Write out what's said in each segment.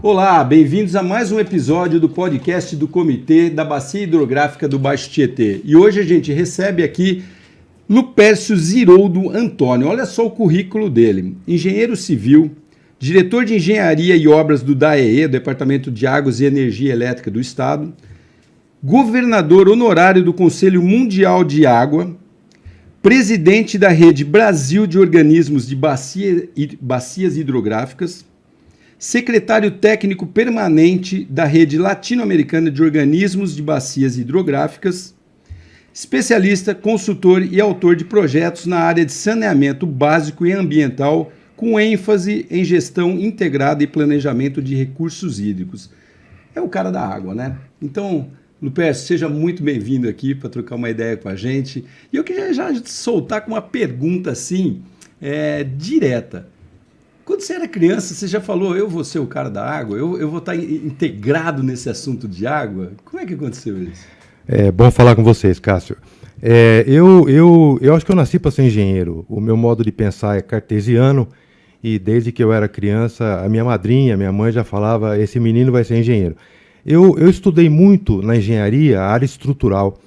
Olá, bem-vindos a mais um episódio do podcast do Comitê da Bacia Hidrográfica do Baixo Tietê. E hoje a gente recebe aqui Lupércio Ziroldo Antônio. Olha só o currículo dele. Engenheiro civil, diretor de engenharia e obras do DAEE, Departamento de Águas e Energia Elétrica do Estado, governador honorário do Conselho Mundial de Água, presidente da Rede Brasil de Organismos de Bacias Hidrográficas, secretário técnico permanente da Rede Latino-Americana de Organismos de Bacias Hidrográficas, especialista, consultor e autor de projetos na área de saneamento básico e ambiental, com ênfase em gestão integrada e planejamento de recursos hídricos. É o cara da água, né? Então, Lupércio, seja muito bem-vindo aqui para trocar uma ideia com a gente. E eu queria já soltar com uma pergunta assim, direta. Quando você era criança, você já falou, eu vou ser o cara da água, eu vou estar integrado nesse assunto de água? Como é que aconteceu isso? É bom falar com vocês, Cássio. Eu acho que eu nasci para ser engenheiro. O meu modo de pensar é cartesiano e desde que eu era criança, a minha madrinha, minha mãe já falava, esse menino vai ser engenheiro. Eu estudei muito na engenharia, a área estrutural,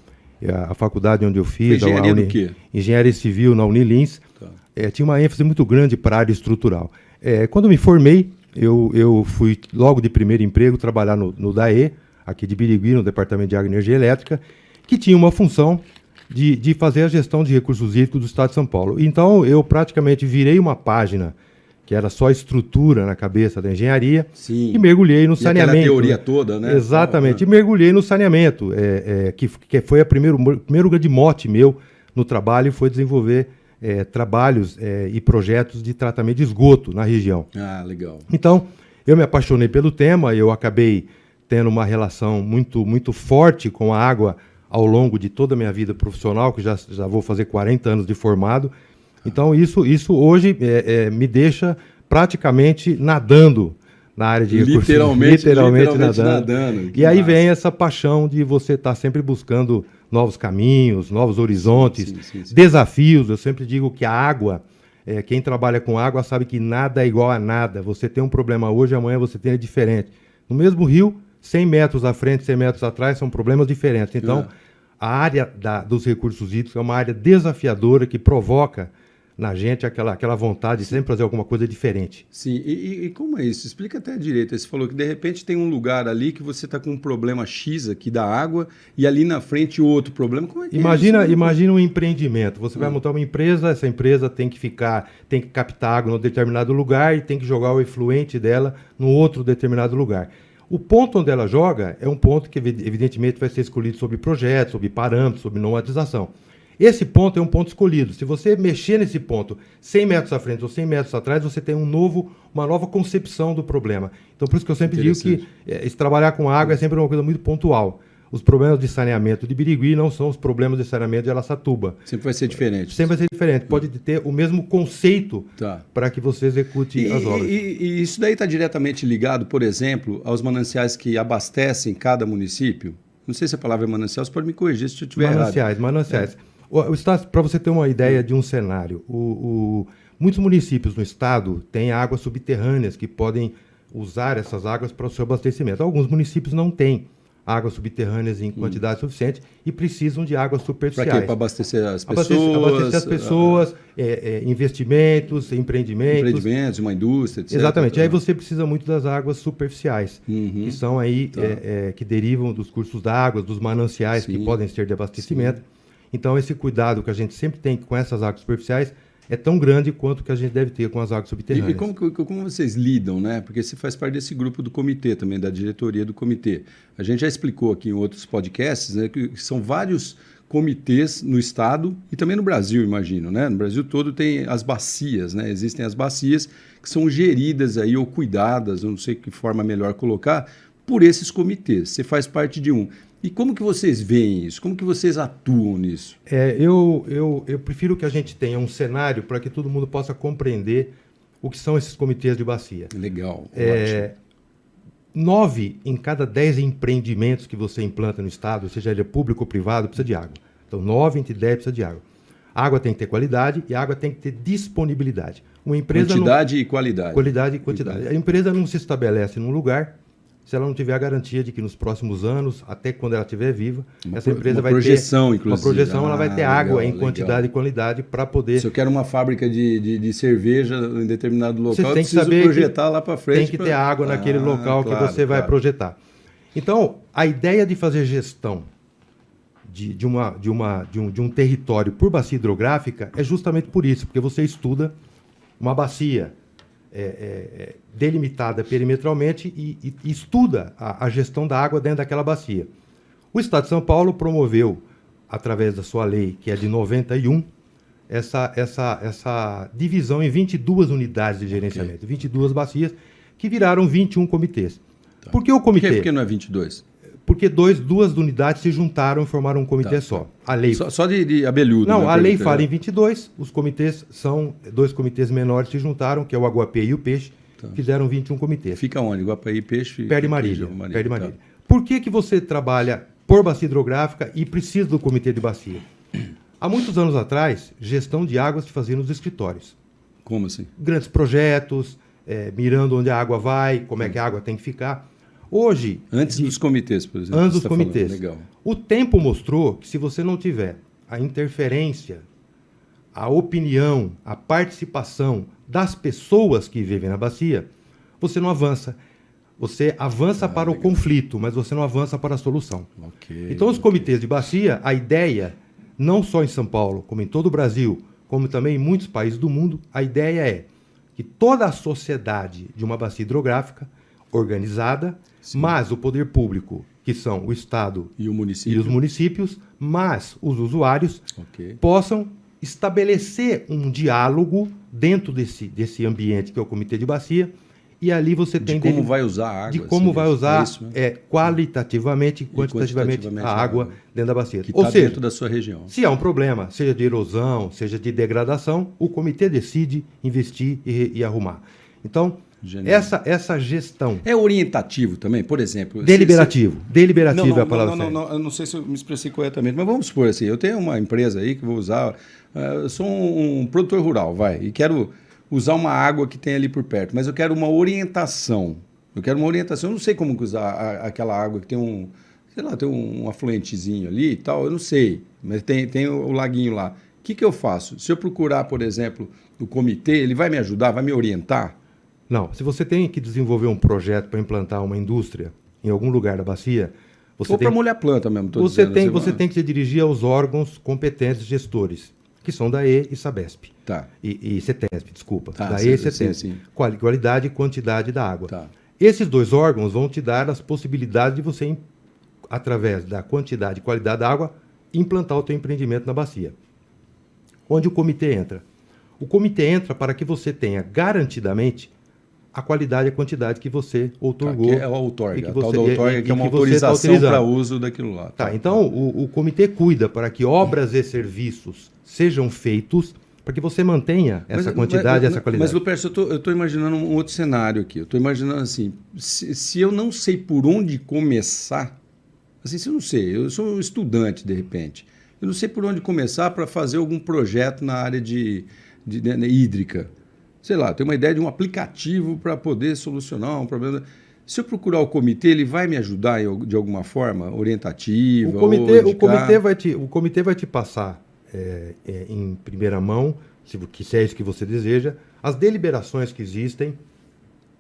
a faculdade onde eu fiz. Engenharia do quê? Engenharia civil na Unilins. Tá. Tinha uma ênfase muito grande para a área estrutural. Quando me formei, eu fui logo de primeiro emprego trabalhar no DAE, aqui de Birigui, no Departamento de Água e Energia Elétrica, que tinha uma função de fazer a gestão de recursos hídricos do Estado de São Paulo. Então, eu praticamente virei uma página que era só estrutura na cabeça da engenharia. Sim. E mergulhei no saneamento. Aquela teoria toda, né? Exatamente, e mergulhei no saneamento, que foi o primeiro grande mote meu no trabalho, foi desenvolver trabalhos e projetos de tratamento de esgoto na região. Ah, legal. Então, eu me apaixonei pelo tema, eu acabei tendo uma relação muito, muito forte com a água ao longo de toda a minha vida profissional, que já vou fazer 40 anos de formado. Então, isso hoje me deixa praticamente nadando na área de recursos. Literalmente nadando. E aí vem essa paixão de você estar sempre buscando novos caminhos, novos horizontes, sim. Desafios. Eu sempre digo que a água, quem trabalha com água sabe que nada é igual a nada. Você tem um problema hoje, amanhã você tem diferente. No mesmo rio, 100 metros à frente, 100 metros atrás, são problemas diferentes. Então, a área dos recursos hídricos é uma área desafiadora que provoca na gente aquela vontade de sempre fazer alguma coisa diferente. Sim, e como é isso? Explica até direito. Você falou que de repente tem um lugar ali que você está com um problema X aqui da água e ali na frente outro problema. Como é que Imagina um empreendimento. Você vai montar uma empresa, essa empresa tem que captar água num determinado lugar e tem que jogar o efluente dela num outro determinado lugar. O ponto onde ela joga é um ponto que evidentemente vai ser escolhido sobre projetos, sobre parâmetros, sobre normatização. Esse ponto é um ponto escolhido. Se você mexer nesse ponto 100 metros à frente ou 100 metros atrás, você tem uma nova concepção do problema. Então, por isso que eu sempre digo que trabalhar com água é sempre uma coisa muito pontual. Os problemas de saneamento de Birigui não são os problemas de saneamento de Araçatuba. Sempre vai ser diferente. Sempre vai ser diferente. Pode ter o mesmo conceito para que você execute as obras. E isso daí está diretamente ligado, por exemplo, aos mananciais que abastecem cada município? Não sei se a palavra é manancial, você pode me corrigir se eu estiver errado. Mananciais. Para você ter uma ideia de um cenário, muitos municípios no estado têm águas subterrâneas que podem usar essas águas para o seu abastecimento. Alguns municípios não têm águas subterrâneas em quantidade suficiente e precisam de águas superficiais. Para quê? Para abastecer as pessoas? Abastecer as pessoas, investimentos, empreendimentos, uma indústria, etc. Exatamente. E aí você precisa muito das águas superficiais, que são aí, que derivam dos cursos d'água, dos mananciais que podem ser de abastecimento. Sim. Então, esse cuidado que a gente sempre tem com essas águas superficiais é tão grande quanto que a gente deve ter com as águas subterrâneas. E como vocês lidam, né? Porque você faz parte desse grupo do comitê também, da diretoria do comitê. A gente já explicou aqui em outros podcasts, né, que são vários comitês no estado e também no Brasil, imagino, né? No Brasil todo tem as bacias, né? Existem as bacias que são geridas aí ou cuidadas, eu não sei que forma melhor colocar, por esses comitês. Você faz parte de um. E como que vocês veem isso? Como que vocês atuam nisso? Eu prefiro que a gente tenha um cenário para que todo mundo possa compreender o que são esses comitês de bacia. Legal, ótimo. 9 em cada 10 empreendimentos que você implanta no estado, seja ele público ou privado, precisa de água. Então, 9 entre 10 precisa de água. A água tem que ter qualidade e a água tem que ter disponibilidade. Uma empresa quantidade e qualidade. Qualidade e quantidade. A empresa não se estabelece num lugar se ela não tiver a garantia de que nos próximos anos, até quando ela estiver viva, essa empresa vai ter inclusive. Uma projeção, ela vai ter água em quantidade e qualidade para poder... Se eu quero uma fábrica de cerveja em determinado local, você tem que preciso projetar lá para frente. Tem que ter água naquele local que você vai projetar. Então, a ideia de fazer gestão de um território por bacia hidrográfica é justamente por isso, porque você estuda uma bacia delimitada perimetralmente e estuda a gestão da água dentro daquela bacia. O Estado de São Paulo promoveu, através da sua lei, que é de 91, essa divisão em 22 unidades de gerenciamento, 22 bacias, que viraram 21 comitês. Tá. Por que o comitê? Por que não é 22? Porque duas unidades se juntaram e formaram um comitê só. A lei... Só de abelhudo. Não, a lei fala em 22, os comitês são 2 comitês menores se juntaram, que é o Aguapé e o Peixe, fizeram 21 comitês. Fica onde? Aguapé e Peixe? Perto de Marília. Por que você trabalha por bacia hidrográfica e precisa do comitê de bacia? Há muitos anos atrás, gestão de águas se fazia nos escritórios. Como assim? Grandes projetos, mirando onde a água vai, como é que a água tem que ficar. Hoje... Antes dos comitês, por exemplo. Antes dos comitês. Legal. O tempo mostrou que se você não tiver a interferência, a opinião, a participação das pessoas que vivem na bacia, você não avança. Você avança para legal. O conflito, mas você não avança para a solução. Então, os comitês de bacia, a ideia, não só em São Paulo, como em todo o Brasil, como também em muitos países do mundo, a ideia é que toda a sociedade de uma bacia hidrográfica organizada, sim, mas o poder público, que são o Estado e os municípios, mas os usuários possam estabelecer um diálogo dentro desse ambiente que é o comitê de bacia, e ali você tem... De como vai usar a água. De como vai usar qualitativamente e quantitativamente a água dentro da bacia. Que está dentro da sua região. Se há um problema, seja de erosão, seja de degradação, o comitê decide investir e arrumar. Então... Essa gestão... É orientativo também, por exemplo... Deliberativo. Deliberativo é a palavra certa. Não, eu não sei se eu me expressei corretamente, mas vamos supor assim, eu tenho uma empresa aí que vou usar... eu sou um produtor rural, e quero usar uma água que tem ali por perto, mas eu quero uma orientação. Eu não sei como usar aquela água que tem um afluentezinho ali e tal, eu não sei, mas tem o laguinho lá. O que eu faço? Se eu procurar, por exemplo, o comitê, ele vai me ajudar, vai me orientar? Não, se você tem que desenvolver um projeto para implantar uma indústria em algum lugar da bacia... Ou para molhar a planta mesmo. Você tem que se dirigir aos órgãos competentes gestores, que são da E e Sabesp. Tá. E CETESP, desculpa. Da E e CETESP. Sim. Qualidade e quantidade da água. Tá. Esses 2 órgãos vão te dar as possibilidades de você, através da quantidade e qualidade da água, implantar o teu empreendimento na bacia. Onde o comitê entra? O comitê entra para que você tenha garantidamente a qualidade e a quantidade que você outorgou. Que é o outorga, a tal da outorga, que é uma autorização para uso daquilo lá. Então, o comitê cuida para que obras e serviços sejam feitos para que você mantenha essa quantidade e essa qualidade. Mas, Lupercio, eu estou imaginando um outro cenário aqui. Eu estou imaginando assim, se eu não sei por onde começar, assim, se eu não sei, eu sou um estudante, de repente, eu não sei por onde começar para fazer algum projeto na área de hídrica. Sei lá, tem uma ideia de um aplicativo para poder solucionar um problema. Se eu procurar o comitê, ele vai me ajudar de alguma forma, orientativa? O comitê vai te passar em primeira mão, se é isso que você deseja, as deliberações que existem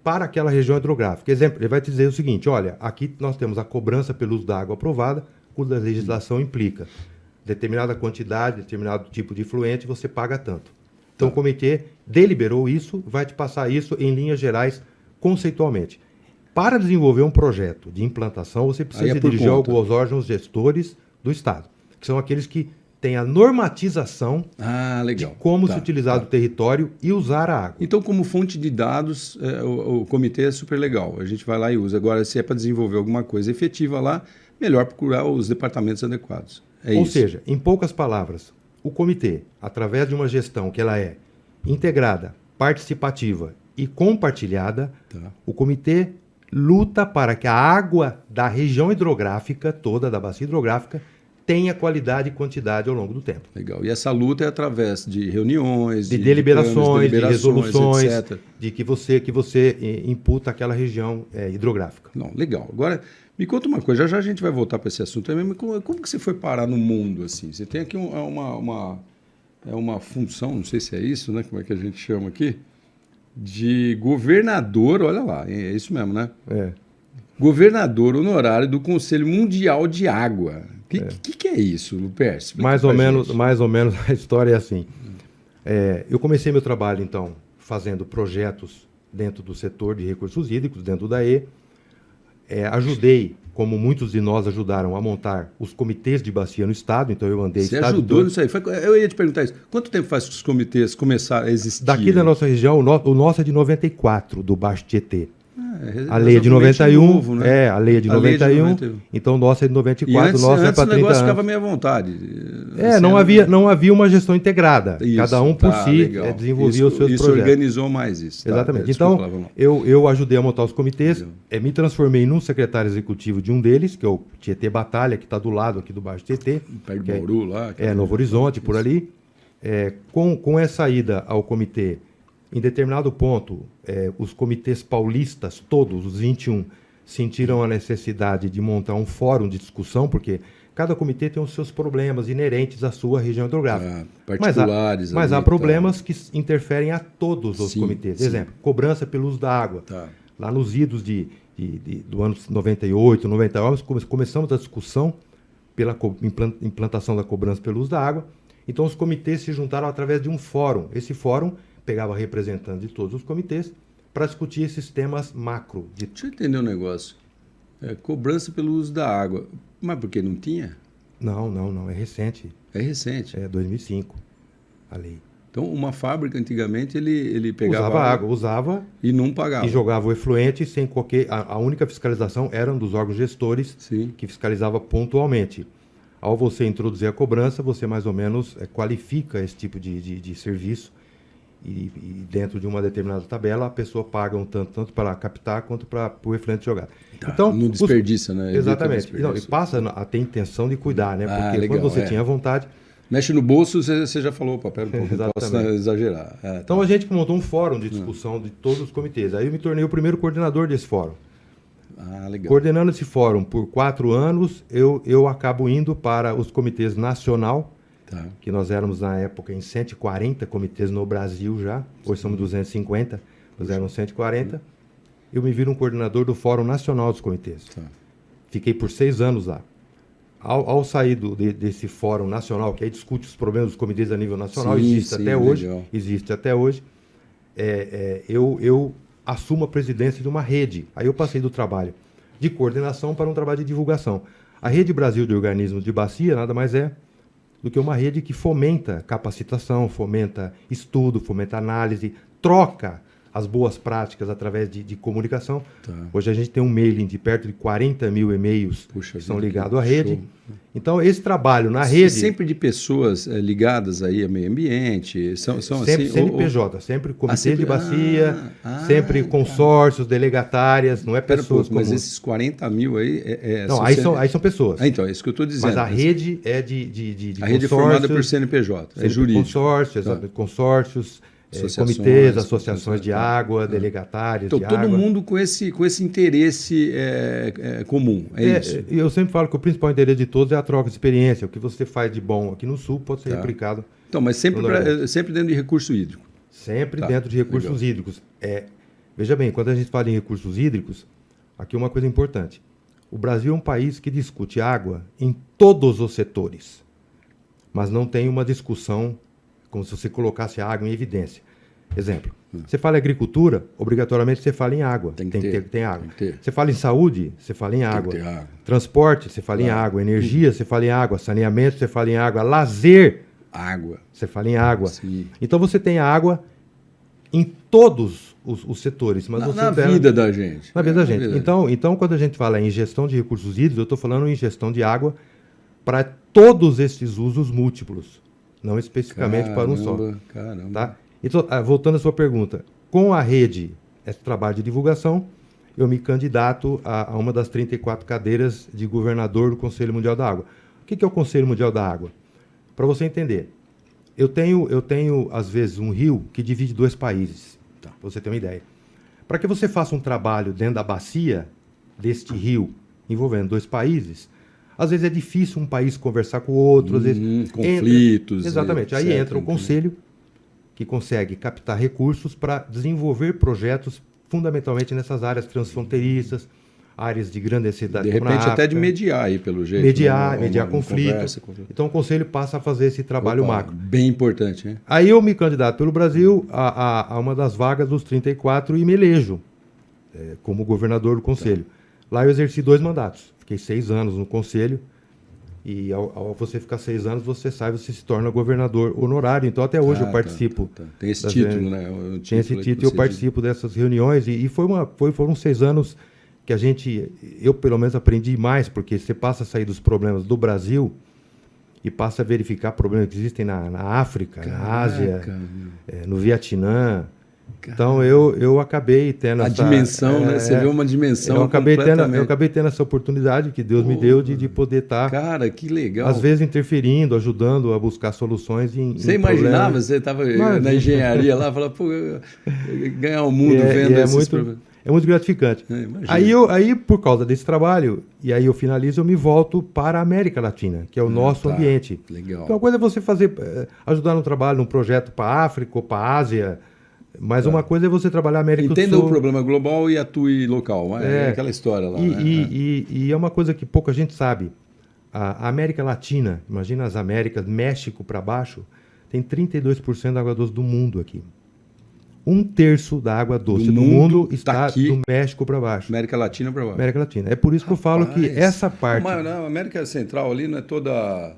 para aquela região hidrográfica. Exemplo, ele vai te dizer o seguinte: olha, aqui nós temos a cobrança pelo uso da água aprovada, quando a legislação implica determinada quantidade, determinado tipo de efluente, você paga tanto. Então, o comitê deliberou isso, vai te passar isso em linhas gerais, conceitualmente. Para desenvolver um projeto de implantação, você precisa se dirigir aos órgãos gestores do Estado, que são aqueles que têm a normatização de como se utilizar o território e usar a água. Então, como fonte de dados, o comitê é super legal. A gente vai lá e usa. Agora, se é para desenvolver alguma coisa efetiva lá, melhor procurar os departamentos adequados. Ou seja, em poucas palavras, o comitê, através de uma gestão que ela é integrada, participativa e compartilhada, o comitê luta para que a água da região hidrográfica toda, da bacia hidrográfica, mantenha qualidade e quantidade ao longo do tempo. Legal. E essa luta é através de reuniões, De deliberações, de câmeras, resoluções, etc. de que você imputa aquela região hidrográfica. Não, legal. Agora, me conta uma coisa, já a gente vai voltar para esse assunto também, mas como que você foi parar no mundo assim? Você tem aqui uma função, não sei se é isso, né? Como é que a gente chama aqui? De governador, olha lá, é isso mesmo, né? É. Governador honorário do Conselho Mundial de Água. O que é isso, Lupercio? Mais ou menos a história é assim. Eu comecei meu trabalho, então, fazendo projetos dentro do setor de recursos hídricos, dentro da E. Ajudei, como muitos de nós ajudaram, a montar os comitês de bacia no Estado, então eu andei... Você ajudou nisso aí? Eu ia te perguntar isso. Quanto tempo faz que os comitês começaram a existir? Daqui da nossa região, o nosso é de 94, do Baixo Tietê. A É lei é de 91, novo, né? a lei é de 91, então o nosso é de 94, antes, o nosso é para 30 o negócio anos. ficava meio à vontade. Não havia uma gestão integrada. Isso, cada um por si legal. Desenvolvia os seus isso projetos. Organizou mais isso. Exatamente. Desculpa, Então, lá, vamos lá. eu ajudei a montar os comitês, me transformei num secretário executivo de um deles, que é o Tietê Batalha, que está do lado aqui do Baixo Tietê. Perto de Bauru, lá. Novo Horizonte, por ali. Com essa ida ao comitê, em determinado ponto, os comitês paulistas, todos, os 21, sentiram a necessidade de montar um fórum de discussão, porque cada comitê tem os seus problemas inerentes à sua região hidrográfica. Particulares. Mas há problemas que interferem a todos os comitês. Sim. Exemplo, cobrança pelo uso da água. Tá. Lá nos idos do ano 98, 99, começamos a discussão pela implantação da cobrança pelo uso da água. Então, os comitês se juntaram através de um fórum. Esse fórum pegava representantes de todos os comitês para discutir esses temas macro. Deixa eu entender um negócio. Cobrança pelo uso da água. Mas por que não tinha? Não. É recente. É recente. É 2005, a lei. Então, uma fábrica, antigamente, ele pegava usava e não pagava. E jogava o efluente sem qualquer... A única fiscalização era dos órgãos gestores. Sim. Que fiscalizava pontualmente. Ao você introduzir a cobrança, você mais ou menos qualifica esse tipo de serviço. E dentro de uma determinada tabela, a pessoa paga um tanto para captar quanto para o efluente jogar. Tá, então, não desperdiça, né? Exatamente. E passa a ter intenção de cuidar, né? Porque legal, quando você tinha vontade... Mexe no bolso, você já falou o papel, não posso exagerar. Então a gente montou um fórum de discussão de todos os comitês. Aí eu me tornei o primeiro coordenador desse fórum. Legal. Coordenando esse fórum por 4 anos, eu acabo indo para os comitês nacional, que nós éramos na época em 140 comitês no Brasil já, hoje somos 250, nós éramos 140. Eu me viro um coordenador do Fórum Nacional dos Comitês. Fiquei por 6 anos lá. Ao sair desse Fórum Nacional, que aí discute os problemas dos comitês a nível nacional, existe até hoje, eu assumo a presidência de uma rede. Aí eu passei do trabalho de coordenação para um trabalho de divulgação. A Rede Brasil de Organismos de Bacia nada mais é do que uma rede que fomenta capacitação, fomenta estudo, fomenta análise, troca as boas práticas através de comunicação. Hoje a gente tem um mailing de perto de 40 mil e-mails que são ligados à rede. Show. Então, esse trabalho na rede... Sempre de pessoas ligadas aí ao meio ambiente? São sempre assim, CNPJ, sempre comitê de bacia, sempre consórcios, delegatárias, não é pessoas comuns. Mas esses 40 mil aí... Não, aí são pessoas. Então, é isso que eu estou dizendo. Mas a rede é de a rede é formada por CNPJ, é jurídico. Consórcios, comitês, associações de água, delegatárias de água. Todo mundo com esse interesse comum, isso? Eu sempre falo que o principal interesse de todos é a troca de experiência. O que você faz de bom aqui no Sul pode ser replicado. Então, mas sempre dentro de recurso hídrico? Sempre dentro de recursos hídricos. Veja bem, quando a gente fala em recursos hídricos, aqui uma coisa importante. O Brasil é um país que discute água em todos os setores, mas não tem uma discussão como se você colocasse a água em evidência. Exemplo, você fala em agricultura, obrigatoriamente você fala em água. Tem que ter água. Você fala em saúde, você fala em água. Transporte, você fala em água. Energia, você fala em água. Saneamento, você fala em água. Lazer, água. Você fala em água. Sim. Então você tem a água em todos os setores. Mas na vida da gente. Na vida da gente. Então, quando a gente fala em gestão de recursos hídricos, eu estou falando em gestão de água para todos esses usos múltiplos. Não especificamente para um só. Caramba. Tá? Então, voltando à sua pergunta, com a rede, esse trabalho de divulgação, eu me candidato a uma das 34 cadeiras de governador do Conselho Mundial da Água. que é o Conselho Mundial da Água? Para você entender, eu tenho, às vezes, um rio que divide 2 países, para você ter uma ideia. Para que você faça um trabalho dentro da bacia deste rio, envolvendo 2 países, às vezes é difícil um país conversar com o outro, às vezes conflitos. Exatamente. Aí entra o conselho, que consegue captar recursos para desenvolver projetos fundamentalmente nessas áreas transfronteiriças, áreas de grande necessidade. De repente até de mediar aí, pelo jeito. Mediar conflito. Então o conselho passa a fazer esse trabalho macro. Bem importante, hein? Aí eu me candidato pelo Brasil a uma das vagas dos 34 e me elejo como governador do conselho. Lá eu exerci 2 mandatos. Fiquei 6 anos no conselho. E ao você ficar 6 anos, você se torna governador honorário. Então, até hoje eu participo. Tem esse título, né? Tem esse título e eu participo dessas reuniões. E foram 6 anos que eu pelo menos aprendi mais, porque você passa a sair dos problemas do Brasil e passa a verificar problemas que existem na África, na Ásia, no Vietnã. Então eu acabei tendo a dimensão, né? Você vê uma dimensão eu acabei tendo essa oportunidade que Deus me deu de poder estar, cara, que legal, às vezes interferindo, ajudando a buscar soluções Você imaginava, você estava na engenharia lá, falava, pô, ganhar o mundo vendo esses problemas. É muito gratificante. Aí, por causa desse trabalho, e aí eu finalizo, eu me volto para a América Latina, que é o nosso ambiente. Legal. Então, uma coisa é você ajudar no trabalho, num projeto para a África ou para a Ásia. Mas uma coisa é você trabalhar na América do Sul. Entenda o problema global e atue local. É aquela história lá. E é uma coisa que pouca gente sabe. A América Latina, imagina as Américas, México para baixo, tem 32% da água doce do mundo aqui. 1/3 da água doce do mundo está do México para baixo. América Latina para baixo. América Latina. É por isso que eu falo que essa parte... Mas a América Central ali não é toda...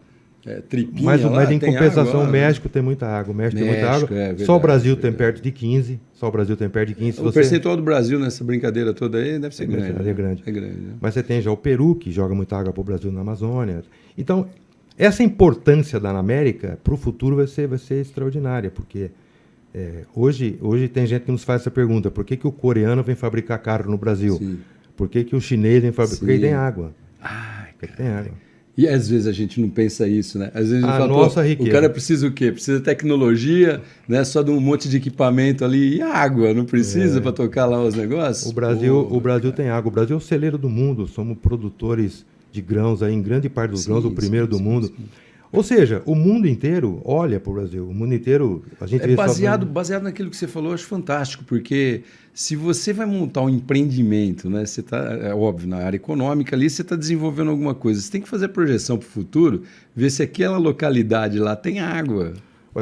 tripinha mas lá, em compensação, o México tem muita água. O México tem muita água. Verdade, só o Brasil tem perto de 15. Só o Brasil tem perto de 15. O percentual do Brasil nessa brincadeira toda aí deve ser grande. É grande. É grande, né? Mas você tem já o Peru, que joga muita água para o Brasil na Amazônia. Então, essa importância da América para o futuro vai ser extraordinária, porque hoje tem gente que nos faz essa pergunta: por que o coreano vem fabricar carro no Brasil? Sim. Por que o chinês vem fabricar? Porque tem água. Porque tem água. E às vezes a gente não pensa isso, né? Às vezes a gente fala, nossa riqueza. O cara precisa o quê? Precisa de tecnologia, né? Só de um monte de equipamento ali e água, não precisa para tocar lá os negócios? O Brasil tem água. O Brasil é o celeiro do mundo. Somos produtores de grãos aí, em grande parte dos grãos, o primeiro do mundo. Sim. Ou seja, o mundo inteiro olha para o Brasil. O mundo inteiro... A gente baseado naquilo que você falou, eu acho fantástico, porque se você vai montar um empreendimento, né, você tá, é óbvio, na área econômica ali, você está desenvolvendo alguma coisa. Você tem que fazer a projeção para o futuro, ver se aquela localidade lá tem água.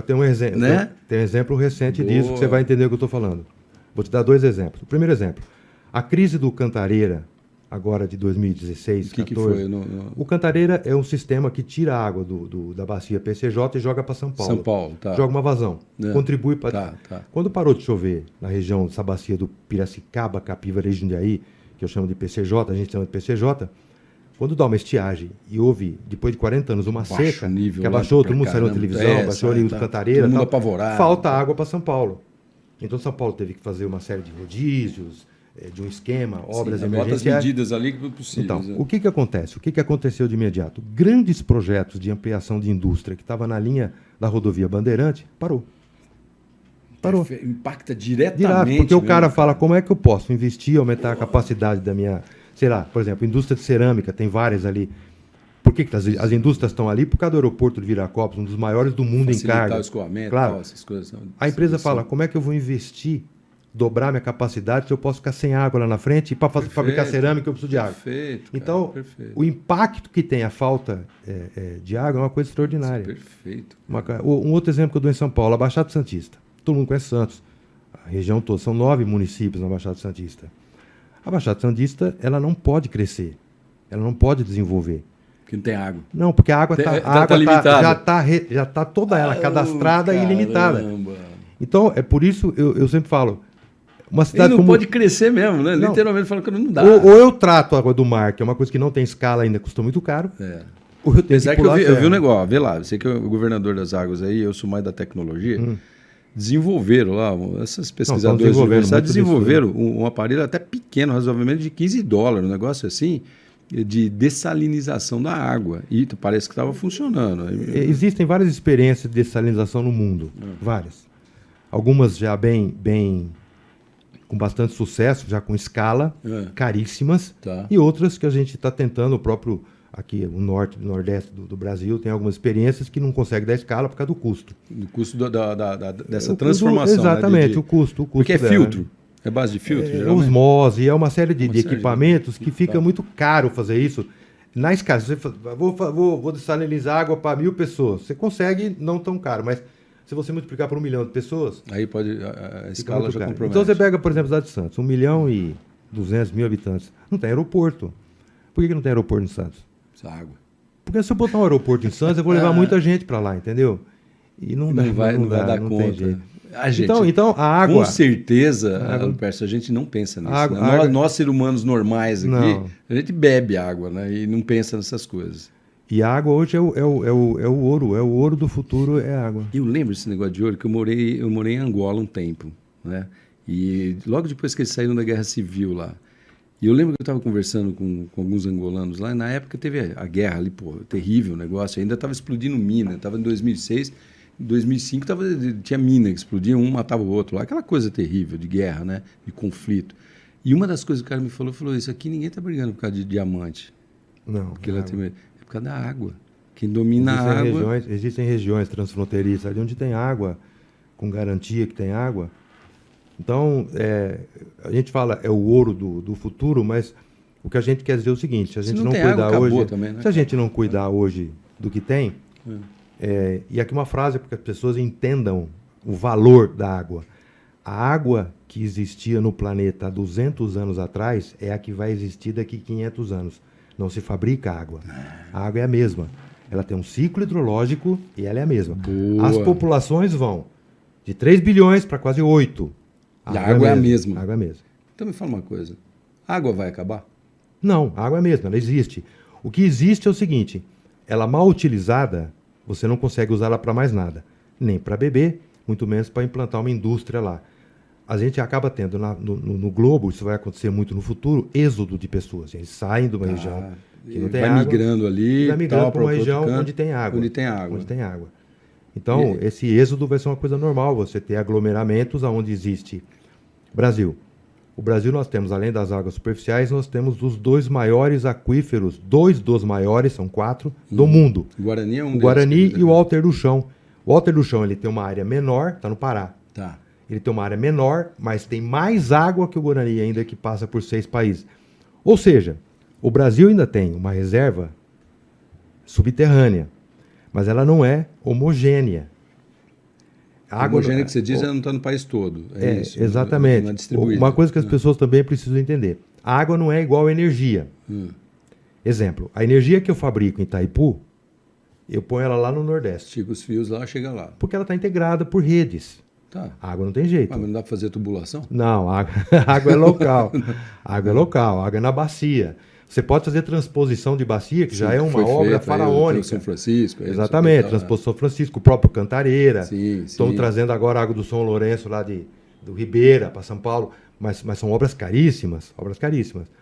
Tem um exemplo, né? Tem um exemplo recente disso que você vai entender o que eu estou falando. Vou te dar 2 exemplos. O primeiro exemplo, a crise do Cantareira, agora de 2016, 2014. Que foi? O Cantareira é um sistema que tira a água da bacia PCJ e joga para São Paulo. São Paulo, tá. Joga uma vazão. Contribui para... Tá. Quando parou de chover na região dessa bacia do Piracicaba, Capivari e Jundiaí, que eu chamo de PCJ, a gente chama de PCJ, quando dá uma estiagem e houve, depois de 40 anos, uma seca, que abaixou, todo mundo saiu na televisão, baixou o nível do Cantareira, todo mundo apavorado, falta água para São Paulo. Então São Paulo teve que fazer uma série de rodízios, de um esquema, obras emergenciais. As medidas ali que possível. Então, o que acontece? O que aconteceu de imediato? Grandes projetos de ampliação de indústria que estavam na linha da rodovia Bandeirante, parou. Impacta diretamente. Porque o cara fala, como é que eu posso investir, aumentar a capacidade da minha... Sei lá, por exemplo, indústria de cerâmica, tem várias ali. Por que as indústrias estão ali? Por causa do aeroporto de Viracopos, um dos maiores do mundo em carga. O escoamento, claro. Essas coisas. A empresa fala, como é que eu vou investir, dobrar minha capacidade, se eu posso ficar sem água lá na frente, e para fabricar cerâmica eu preciso de água. Perfeito. Então, o impacto que tem a falta de água é uma coisa extraordinária. Perfeito. Um outro exemplo que eu dou em São Paulo, a Baixada Santista. Todo mundo conhece Santos. A região toda, são 9 municípios na Baixada Santista. A Baixada Santista, ela não pode crescer, ela não pode desenvolver. Porque não tem água. Não, porque a água já está toda ela cadastrada e limitada. Então, é por isso eu sempre falo, uma cidade não pode crescer mesmo, né? Não. Literalmente falando que não dá. Ou eu trato a água do mar, que é uma coisa que não tem escala ainda, custa muito caro. Ou eu tenho que eu vi um negócio, vê lá, você que é o governador das águas aí, eu sou mais da tecnologia, desenvolveram lá, essas pesquisadoras universitários desenvolveram um aparelho até pequeno, razoavelmente de $15, um negócio assim, de dessalinização da água. E parece que estava funcionando. Existem várias experiências de dessalinização no mundo. Várias. Algumas já com bastante sucesso, já com escala, caríssimas. Tá. E outras que a gente está tentando, o próprio aqui, o norte e nordeste do Brasil, tem algumas experiências que não consegue dar escala por causa do custo. Do custo dessa transformação. Exatamente, né, o custo. Porque é filtro. É base de filtro, geralmente? Osmose, é uma série de equipamentos que fica muito caro fazer isso. Na escala, você vou dessalinizar água para 1.000 pessoas. Você consegue, não tão caro, mas se você multiplicar por 1 milhão de pessoas... Aí pode, a escala já compromete. Então você pega, por exemplo, a cidade de Santos, 1.200.000 habitantes. Não tem aeroporto. Por que não tem aeroporto em Santos? Essa água. Porque se eu botar um aeroporto em Santos, eu vou levar muita gente para lá, entendeu? E não vai dar conta. Então, a água... Com certeza, Alberto, a gente não pensa nisso. Nós, seres humanos normais aqui, a gente bebe água, né? E não pensa nessas coisas. E a água hoje é o ouro. É o ouro do futuro, é a água. Eu lembro desse negócio de ouro, que eu morei em Angola um tempo, né? E logo depois que eles saíram da Guerra Civil lá, e eu lembro que eu estava conversando com alguns angolanos lá, e na época teve a guerra ali, pô, terrível o negócio, ainda estava explodindo mina, estava em 2006... Em 2005 tinha mina que explodia, um matava o outro lá, aquela coisa terrível de guerra, né? De conflito. E uma das coisas que o cara me falou, isso aqui ninguém está brigando por causa de diamante. Não. Porque é por causa da água. Quem domina a água... Existem regiões transfronteiriças ali onde tem água, com garantia que tem água. Então, a gente fala é o ouro do futuro, mas o que a gente quer dizer é o seguinte, se a gente não cuidar hoje, também, né? Se a gente não cuidar hoje do que tem... e aqui uma frase para que as pessoas entendam o valor da água. A água que existia no planeta há 200 anos atrás é a que vai existir daqui a 500 anos. Não se fabrica água. A água é a mesma. Ela tem um ciclo hidrológico e ela é a mesma. Boa. As populações vão de 3 bilhões para quase 8. E a água é a mesma. A água é a mesma. Então me fala uma coisa. A água vai acabar? Não, a água é a mesma, ela existe. O que existe é o seguinte, ela mal utilizada... Você não consegue usá-la para mais nada. Nem para beber, muito menos para implantar uma indústria lá. A gente acaba tendo no globo, isso vai acontecer muito no futuro, êxodo de pessoas. Eles saem de uma região que não tem água. Vai migrando ali. Vai migrando para uma região onde tem água. Onde tem água. Então, esse êxodo vai ser uma coisa normal. Você ter aglomeramentos onde existe Brasil. O Brasil nós temos, além das águas superficiais, nós temos os 2 maiores aquíferos, 2 dos maiores, são 4, do mundo. O Guarani é um deles. O Guarani e o Alter do Chão. O Alter do Chão ele tem uma área menor, está no Pará. Tá. Ele tem uma área menor, mas tem mais água que o Guarani ainda, que passa por 6 países. Ou seja, o Brasil ainda tem uma reserva subterrânea, mas ela não é homogênea. A água homogênea que você diz, ela não está no país todo. Isso. Exatamente. Não é distribuída. Uma coisa que as pessoas também precisam entender. A água não é igual à energia. Exemplo, a energia que eu fabrico em Itaipu, eu ponho ela lá no Nordeste. Estica os fios lá, chega lá. Porque ela está integrada por redes. Tá. A água não tem jeito. Mas não dá para fazer tubulação? Não, a água é local. A água é local, a água é na bacia. Você pode fazer transposição de bacia, que já é uma obra faraônica. São Francisco. Exatamente, transposição São Francisco, o próprio Cantareira. Sim. Estamos trazendo agora a água do São Lourenço lá do Ribeira para São Paulo. Mas são obras caríssimas.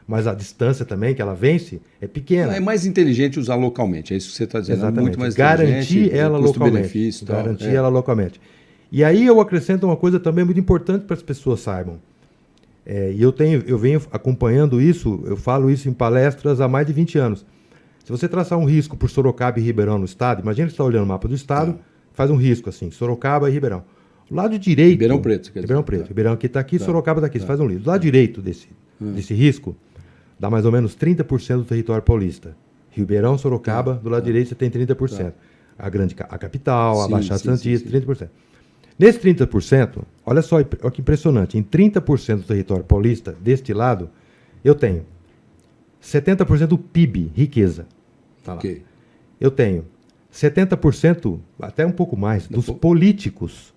Mas a distância também que ela vence é pequena. É mais inteligente usar localmente, é isso que você está dizendo. Exatamente. Muito mais Garantir ela localmente. Garantir ela localmente. E aí eu acrescento uma coisa também muito importante para as pessoas saibam. E eu venho acompanhando isso, eu falo isso em palestras há mais de 20 anos. Se você traçar um risco por Sorocaba e Ribeirão no estado, imagina que você está olhando o mapa do estado, faz um risco assim, Sorocaba e Ribeirão. O lado direito... Ribeirão Preto. Ribeirão Preto. Ribeirão aqui está aqui, Sorocaba está aqui. Você faz um risco. Do lado direito desse risco, dá mais ou menos 30% do território paulista. Ribeirão, Sorocaba, do lado direito você tem 30%. A capital, a Baixada Santista, 30%. Nesse 30%, olha só que impressionante, em 30% do território paulista, deste lado, eu tenho 70% do PIB, riqueza. Tá lá. Eu tenho 70%, até um pouco mais, dos políticos.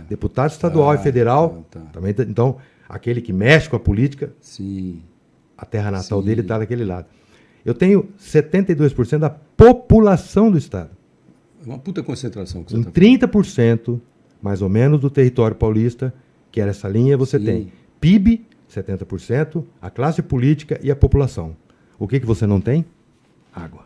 Deputado estadual e federal. Também, então, aquele que mexe com a política, a terra natal dele está daquele lado. Eu tenho 72% da população do estado. Uma puta concentração que você está falando. Em 30%, mais ou menos, do território paulista, que era essa linha, você tem PIB, 70%, a classe política e a população. O que você não tem? Água.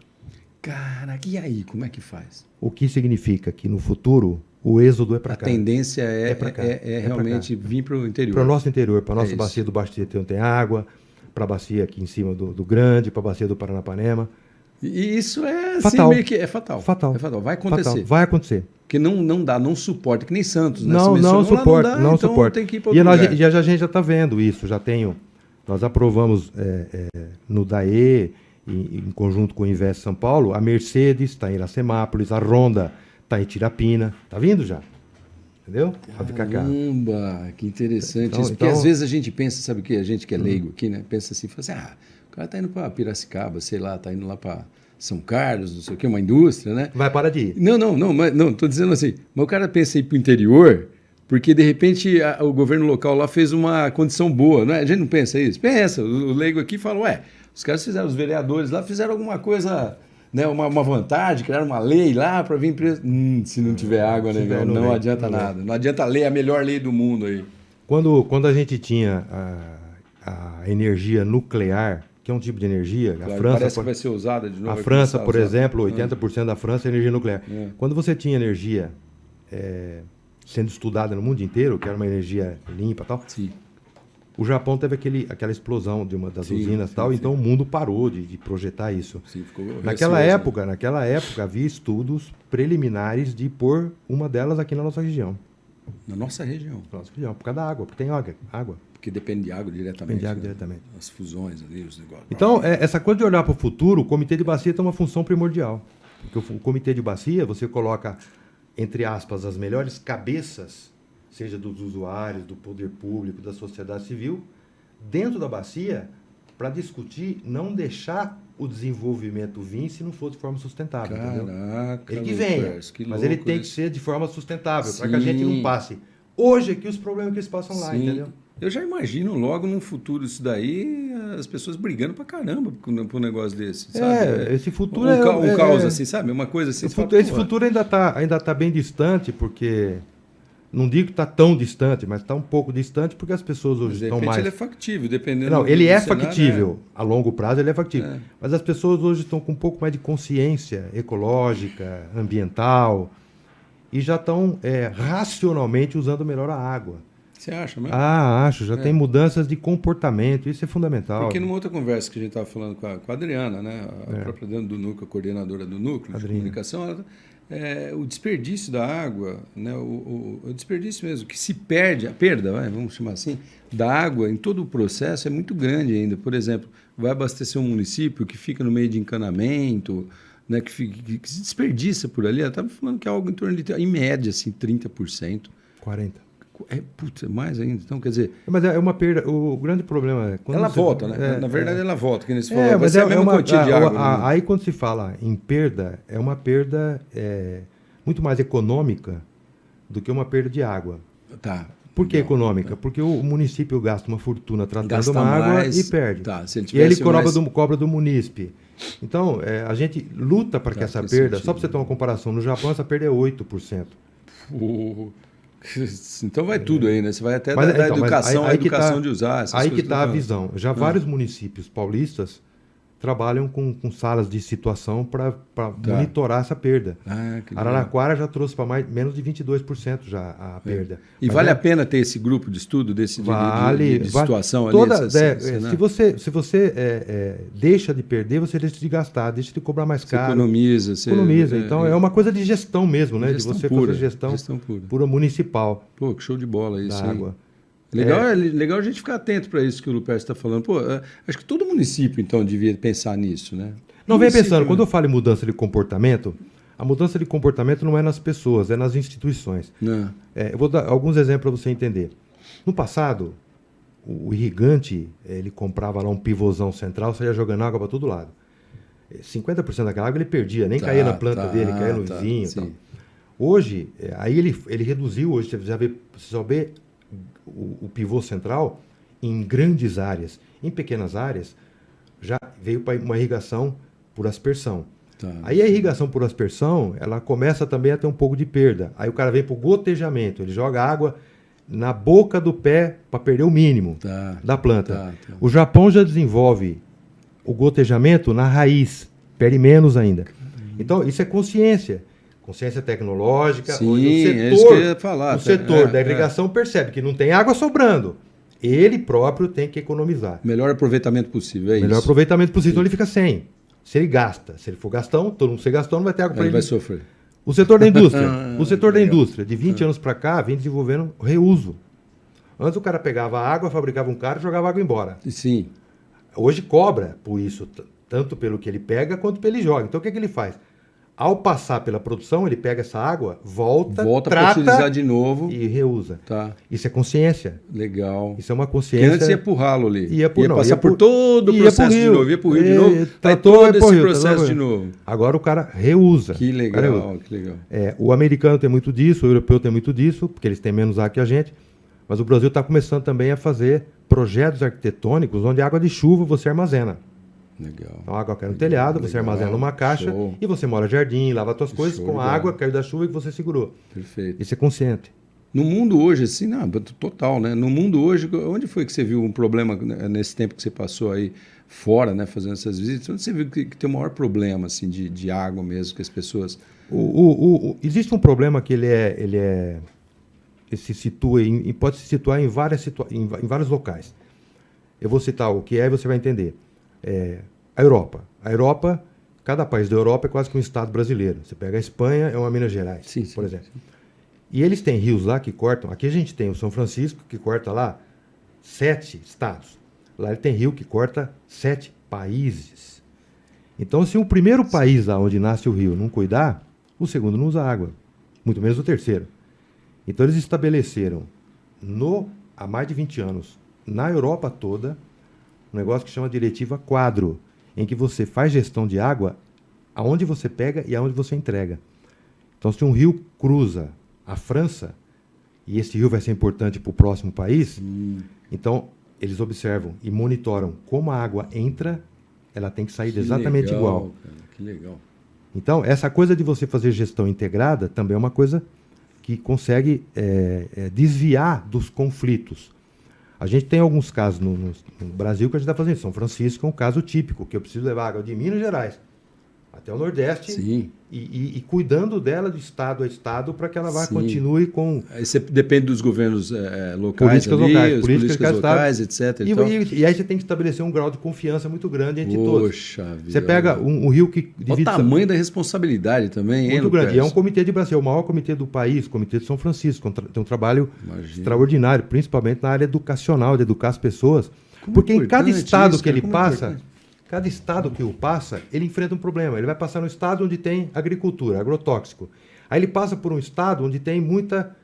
Cara, e aí, como é que faz? O que significa que no futuro o êxodo é para cá. A tendência é É realmente vir para o interior. Para o nosso interior, para a nossa isso. bacia do Baixo Tietê não tem água, para a bacia aqui em cima do Grande, para a bacia do Paranapanema. E isso é Fatal. assim, meio que é fatal. Fatal. É fatal. Vai acontecer. Fatal. Vai acontecer. Porque não dá, não suporta, que nem Santos, né? Não, Você não mencionou lá, suporta, dá, não então suporta. tem que ir para E outro lugar. a gente já está vendo isso, nós aprovamos no DAE, em conjunto com o Invest São Paulo, a Mercedes está em Iracemápolis, a Honda está em Tirapina, está vindo já, entendeu? Para ficar cá. Caramba, que interessante Então- isso. Porque então- às vezes a gente pensa, sabe o que? A gente que é leigo aqui, né? Pensa assim, fala assim, o cara tá indo para Piracicaba, sei lá, tá indo lá para São Carlos, não sei o quê, uma indústria, né? Vai parar de ir. Não, tô dizendo assim, mas o cara pensa em ir para o interior, porque de repente o governo local lá fez uma condição boa, não é? A gente não pensa isso? Pensa, o leigo aqui fala, os caras fizeram, os vereadores lá fizeram alguma coisa, né, uma vantagem, criaram uma lei lá para vir preso. Se não tiver água, né, velho, não adianta nada. Não adianta a melhor lei do mundo aí. Quando a gente tinha a energia nuclear, que é um tipo de energia, Claro, a França... parece que vai ser usada de novo. A vai França, começar a por usar. exemplo, 80% da França é energia nuclear. É. Quando você tinha energia sendo estudada no mundo inteiro, que era uma energia limpa e tal, Sim. o Japão teve aquela explosão de uma das Sim, usinas e sim, tal, sim. então o mundo parou de projetar isso. Sim, ficou Naquela receoso, época havia estudos preliminares de pôr uma delas aqui na nossa região. Na nossa região. Na nossa região, por causa da água, porque tem água. Porque depende de água diretamente. Depende de água né? diretamente. As fusões ali, os negócios. Então, essa coisa de olhar para o futuro, o Comitê de Bacia tem uma função primordial. Porque o Comitê de Bacia, você coloca, entre aspas, as melhores cabeças, seja dos usuários, do poder público, da sociedade civil, dentro da bacia, para discutir não deixar o desenvolvimento vir se não for de forma sustentável. Entendeu? Caraca, Ele que venha, Lucas, que mas ele louco tem que isso. ser de forma sustentável, para que a gente Sim. não passe hoje aqui os problemas que eles passam lá, Sim. entendeu? Eu já imagino logo num futuro isso daí, as pessoas brigando pra caramba por um negócio desse, sabe? Esse futuro um caos assim, sabe? Uma coisa assim. Esse futuro ainda tá bem distante, porque não digo que está tão distante, mas está um pouco distante porque as pessoas hoje De estão repente mais... ele é factível, dependendo Não, do ele é cenário, factível. A longo prazo ele é factível. É. Mas as pessoas hoje estão com um pouco mais de consciência ecológica, ambiental, e já estão racionalmente usando melhor a água. Você acha mesmo? Acho. Já tem mudanças de comportamento. Isso é fundamental. Porque numa outra conversa que a gente estava falando com a Adriana, né, a própria dona do núcleo, a coordenadora do núcleo de Adriana. comunicação, o desperdício da água, né, o desperdício mesmo, que se perde, a perda, vamos chamar assim, da água em todo o processo é muito grande ainda. Por exemplo, vai abastecer um município que fica no meio de encanamento, né, que se desperdiça por ali. Ela estava falando que é algo em torno de, em média, assim, 30%. 40%. Putz, mais ainda. Então, quer dizer... Mas é uma perda. O grande problema é... quando Ela você- volta, né? Na verdade, ela volta, que nem você falou. Vai mas ser a mesma quantia de água. né? Aí quando se fala em perda, é uma perda muito mais econômica do que uma perda de água. Tá. Por que Legal. econômica? Porque o município gasta uma fortuna tratando Gasta uma água mais, e perde. tá, se ele E aí ele tivesse cobra do munícipe. Então, a gente luta para que Tá, essa faz perda, sentido. só para você ter uma comparação, no Japão essa perda é 8%. Então vai tudo aí, né? Você vai até Mas, da então, mas educação, aí a que educação tá- de usar. essas Aí que coisas está a eu tô visão. Já vários municípios paulistas trabalham com salas de situação para monitorar essa perda. falando. Que legal. Araraquara já trouxe para menos de 22% já a perda. E Mas vale a pena ter esse grupo de estudo desse vale, de vale. situação Toda, ali? se você deixa de perder, você deixa de gastar, deixa de cobrar mais Você caro. economiza. Economiza. Então é uma coisa de gestão mesmo, né? Gestão de você pura, fazer gestão pura. pura municipal Pô, que show de bola isso, da hein? água. Legal a gente ficar atento para isso que o Lupercio está falando. Pô, acho que todo município, então, devia pensar nisso, né? Não, vem Município, pensando, né? quando eu falo em mudança de comportamento, a mudança de comportamento não é nas pessoas, é nas instituições. Não. Eu vou dar alguns exemplos para você entender. No passado, o irrigante, ele comprava lá um pivôzão central, saía jogando água para todo lado. 50% daquela água ele perdia, nem caía na planta dele, caía no vizinho. E tal. sim. Hoje, aí ele reduziu, hoje você só vê o pivô central em grandes áreas. Em pequenas áreas, já veio para uma irrigação por aspersão. Tá. Aí a irrigação por aspersão, ela começa também a ter um pouco de perda. Aí o cara vem para o gotejamento, ele joga água na boca do pé para perder o mínimo Tá. da planta. Tá. O Japão já desenvolve o gotejamento na raiz, perde menos ainda. Então, isso é consciência. Consciência tecnológica, Sim, onde é isso que eu ia falar. o setor da irrigação percebe que não tem água sobrando. Ele próprio tem que economizar. Melhor aproveitamento possível, é Melhor isso. aproveitamento possível, então ele fica sem. Se ele gasta, se ele for gastão, todo mundo se gastou, não vai ter água para Ele ele. vai sofrer. O setor da indústria. O setor da Legal. indústria, de 20 anos para cá, vem desenvolvendo reuso. Antes o cara pegava água, fabricava um carro e jogava água embora. Sim. Hoje cobra por isso, tanto pelo que ele pega quanto pelo que ele joga. Então o que ele faz? Ao passar pela produção, ele pega essa água, volta para para utilizar de novo. e reusa. Tá. Isso é consciência. Legal. Isso é uma Porque consciência. antes ia pro ralo ali. Ia passar por todo o ia processo pro de rio. novo. Ia pro rio de novo. Tá Aí todo todo pro esse rio, processo tá de todo. novo. Agora o cara reusa. Que O cara reusa. legal, que legal. O americano tem muito disso, o europeu tem muito disso, porque eles têm menos água que a gente. Mas o Brasil está começando também a fazer projetos arquitetônicos onde água de chuva você armazena. Legal. Então a água cai no telhado, você Legal, armazena numa caixa show. e você molha jardim, lava suas coisas Show com de a bola. água que caiu da chuva que você segurou. Perfeito. Isso é consciente. No mundo hoje, assim, não, total, né? No mundo hoje, onde foi que você viu um problema nesse tempo que você passou aí fora, né, fazendo essas visitas? Onde você viu que tem o maior problema, assim, de água mesmo, que as pessoas... Existe um problema que ele se situa e pode se situar em vários locais. Eu vou citar o que é e você vai entender. A Europa. A Europa, cada país da Europa é quase que um estado brasileiro. Você pega a Espanha, é uma Minas Gerais, Sim, por sim, exemplo. E eles têm rios lá que cortam. Aqui a gente tem o São Francisco, que corta lá 7 estados. Lá ele tem rio que corta 7 países. Então, se o primeiro país lá onde nasce o rio não cuidar, o segundo não usa água. Muito menos o terceiro. Então, eles estabeleceram, há mais de 20 anos, na Europa toda, um negócio que chama Diretiva Quadro, em que você faz gestão de água aonde você pega e aonde você entrega. Então, se um rio cruza a França, e esse rio vai ser importante para o próximo país, então eles observam e monitoram como a água entra, ela tem que sair exatamente igual. Cara, que legal. Então, essa coisa de você fazer gestão integrada também é uma coisa que consegue desviar dos conflitos. A gente tem alguns casos no Brasil que a gente está fazendo. São Francisco é um caso típico, que eu preciso levar água de Minas Gerais até o Nordeste. Sim. E cuidando dela de estado a estado para que ela Sim. continue com... Aí você depende dos governos locais, Políticas ali, locais, as políticas políticas de cada locais, etc. E aí você tem que estabelecer um grau de confiança muito grande entre todos. Poxa vida. Você pega um rio que Olha o divide... tamanho da responsabilidade também, hein, Muito grande. E é um Lucas? comitê de Brasil, é o maior comitê do país, o Comitê de São Francisco. Tem um trabalho Imagina. extraordinário, principalmente na área educacional, de educar as pessoas. Como Porque em cada importante estado isso, que ele cara, como passa, importante. cada estado que o passa, ele enfrenta um problema. Ele vai passar no estado onde tem agricultura, agrotóxico. Aí ele passa por um estado onde tem muita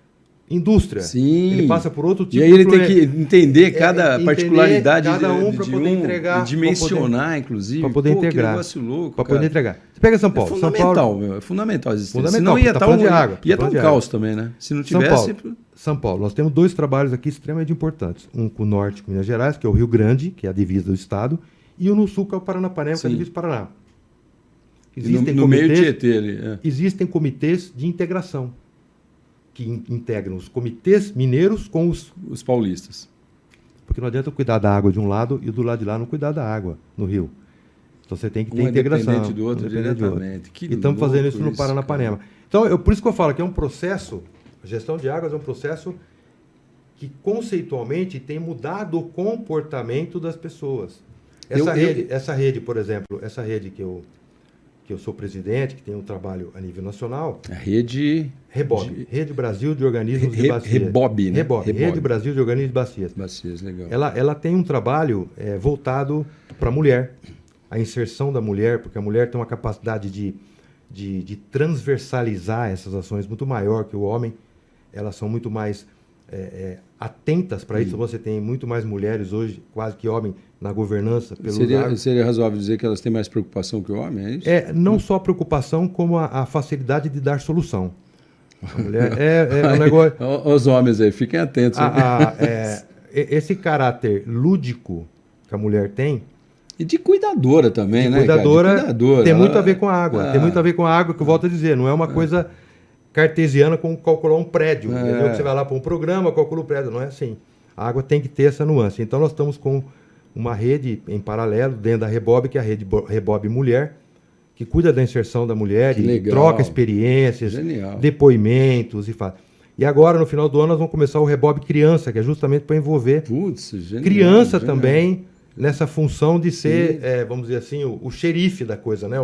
indústria. Sim. Ele passa por outro tipo E aí ele de tem que entender cada entender particularidade cada um de para poder entregar, e dimensionar, inclusive. para poder Pô, que integrar, negócio louco, para cara. poder entregar. Você pega São É Paulo. fundamental, meu, é fundamental a existência. Fundamental, Senão ia tá estar falando de água, ia tá estar um falando de caos também, né? Se não São tivesse... Paulo. São Paulo, nós temos 2 trabalhos aqui extremamente importantes. Um com o norte, com Minas Gerais, que é o Rio Grande, que é a divisa do estado, e o no sul, que é o Paranapanema, que é a Sim. divisa do Paraná. No meio de Tietê ali. Existem comitês de integração, que integram os comitês mineiros com os... Os paulistas. Porque não adianta cuidar da água de um lado e do lado de lá não cuidar da água no rio. Então você tem que ter Um é integração. dependente do outro um dependente do outro. diretamente. Que E estamos fazendo louco isso no Paranapanema. Então, por isso que eu falo que é um processo, a gestão de águas é um processo que conceitualmente tem mudado o comportamento das pessoas. Essa rede, por exemplo, essa rede que eu sou presidente, que tem um trabalho a nível nacional, A rede... Rebob, Rede Brasil de Organismos de Bacias. Rebob, né? Rebob, Rede Brasil de Organismos de Bacias. Bacias, legal. Ela tem um trabalho voltado para a mulher, a inserção da mulher, porque a mulher tem uma capacidade de transversalizar essas ações muito maior que o homem. Elas são muito mais atentas para isso. Você tem muito mais mulheres hoje, quase que homem, na governança. Seria razoável dizer que elas têm mais preocupação que o homem, é isso? Não só preocupação, como a facilidade de dar solução. A mulher é um negócio... Os homens aí, fiquem atentos. Esse caráter lúdico que a mulher tem... E de cuidadora também, né? Cuidadora, cara? De cuidadora. tem muito a ver com a água. Tem muito a ver com a água, que eu volto a dizer. Não é uma coisa cartesiana como calcular um prédio. Entendeu? Que você vai lá para um programa, calcula o prédio. Não é assim. A água tem que ter essa nuance. Então, nós estamos com uma rede em paralelo dentro da Rebob, que é a rede Rebob Mulher, que cuida da inserção da mulher, troca experiências, Genial. depoimentos e faz. E agora, no final do ano, nós vamos começar o Rebob Criança, que é justamente para envolver criança também nessa função de ser, vamos dizer assim, o xerife da coisa, né?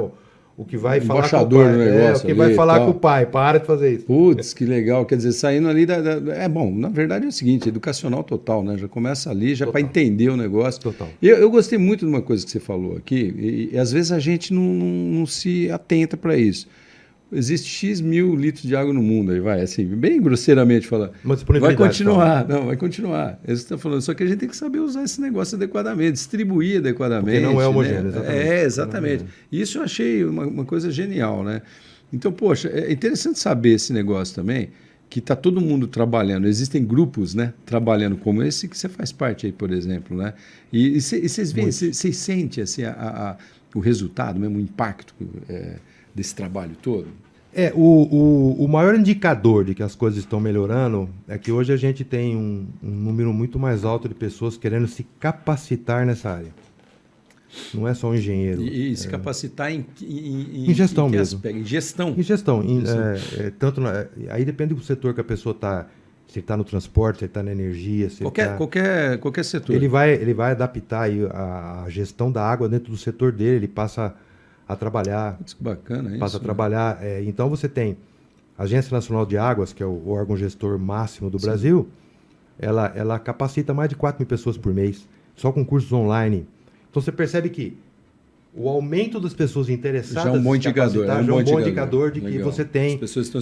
O que vai falar com o pai, do negócio, o que vai falar com o pai, para de fazer isso. Putz, que legal, quer dizer, saindo ali é bom, na verdade é o seguinte, educacional total, né? Já começa ali, já para entender o negócio. Total. Eu gostei muito de uma coisa que você falou aqui, e às vezes a gente não se atenta para isso. Existe X mil litros de água no mundo, aí vai, assim, bem grosseiramente falando. Vai continuar, não, vai continuar. É isso que você está falando. Só que a gente tem que saber usar esse negócio adequadamente, distribuir adequadamente. Porque não é homogêneo, né? exatamente. Exatamente. Isso eu achei uma coisa genial, né? Então, poxa, é interessante saber esse negócio também, que está todo mundo trabalhando. Existem grupos, né, trabalhando como esse que você faz parte aí, por exemplo, né? E vocês veem, vocês sentem assim, o resultado, mesmo o impacto desse trabalho todo? O maior indicador de que as coisas estão melhorando é que hoje a gente tem um número muito mais alto de pessoas querendo se capacitar nessa área. Não é só um engenheiro. E se capacitar em gestão mesmo. Aspecto? Em gestão? Em gestão. Aí depende do setor que a pessoa está. Se ele está no transporte, se ele está na energia. Se qualquer setor. Ele vai adaptar aí a gestão da água dentro do setor dele, ele passa a trabalhar. Putz, que bacana isso. Passa a trabalhar. Então você tem a Agência Nacional de Águas, que é o órgão gestor máximo do Brasil, ela capacita mais de 4 mil pessoas por mês, só com cursos online. Então você percebe que o aumento das pessoas interessadas já é um bom indicador, já é um bom indicador de que você tem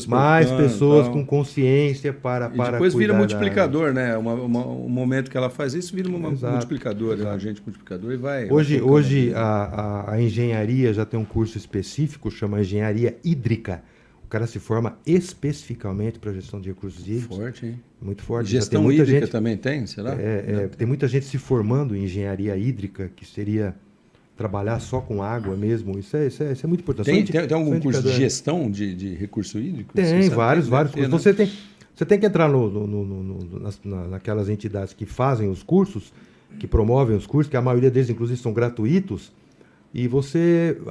mais pessoas com consciência para depois vira multiplicador, né? Um momento que ela faz isso vira um multiplicador, um agente multiplicador e vai. Hoje a engenharia já tem um curso específico, chama Engenharia Hídrica. O cara se forma especificamente para gestão de recursos hídricos. Forte, hein? Muito forte. Gestão muita hídrica gente, também tem, será? Tem muita gente se formando em engenharia hídrica, que seria trabalhar só com água mesmo. Isso é muito importante. Tem algum curso de gestão de recurso hídrico? Tem, vários cursos. Né? Você tem que entrar naquelas entidades que fazem os cursos, que promovem os cursos, que a maioria deles, inclusive, são gratuitos. E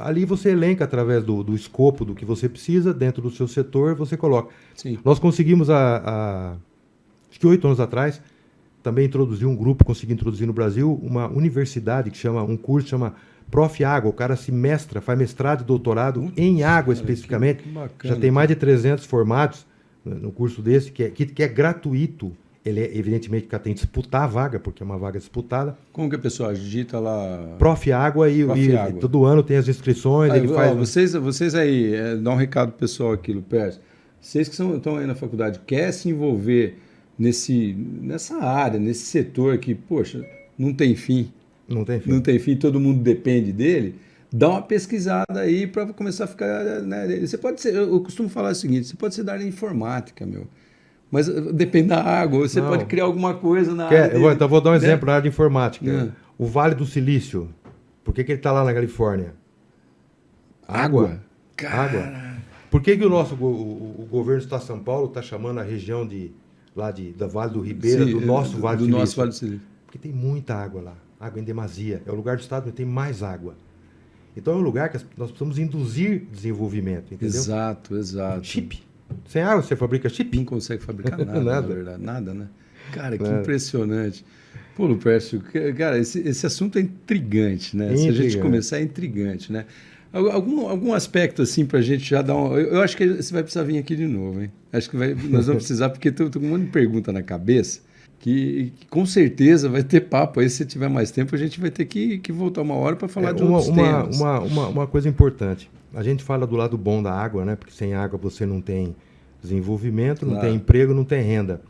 ali você elenca através do escopo do que você precisa, dentro do seu setor, você coloca. Sim. Nós conseguimos, acho que 8 anos atrás, também consegui introduzir no Brasil uma universidade um curso que chama Prof. Água. O cara faz mestrado e doutorado em água especificamente. Já tem mais de 300 formados no curso desse, que é gratuito. Ele evidentemente que tem que disputar a vaga, porque é uma vaga disputada. Como que a pessoa digita lá? Prof. Água e todo ano tem as inscrições. Vocês aí, dá um recado pro pessoal aqui, Lupercio. Vocês que estão aí na faculdade, quer se envolver nessa área, nesse setor que, poxa, não tem fim. Não tem fim, todo mundo depende dele. Dá uma pesquisada aí para começar a ficar... Né, você pode ser, eu costumo falar o seguinte, você pode ser da área de informática, mas depende da água, você pode criar alguma coisa na área. Então vou dar um exemplo na área de informática. O Vale do Silício, por que ele está lá na Califórnia? Água. Por que o governo do Estado de São Paulo está chamando a região da Vale do Ribeira, do nosso Vale do Silício? Porque tem muita água lá, água em demasia. É o lugar do Estado que tem mais água. Então é um lugar que nós precisamos induzir desenvolvimento, entendeu? Exato. Chip. Sem água você fabrica chip? Não consegue fabricar nada, na verdade. Nada, né? Cara, que impressionante. Pô, Lupercio, cara, esse assunto é intrigante, né? Se a gente começar, é intrigante, né? Algum aspecto assim pra gente já dar eu acho que você vai precisar vir aqui de novo, hein? Acho que nós vamos precisar, porque tô com um monte de pergunta na cabeça, que com certeza vai ter papo aí. Se tiver mais tempo, a gente vai ter que voltar uma hora para falar de outros temas. Uma coisa importante. A gente fala do lado bom da água, né? Porque sem água você não tem desenvolvimento, não tem emprego, não tem renda.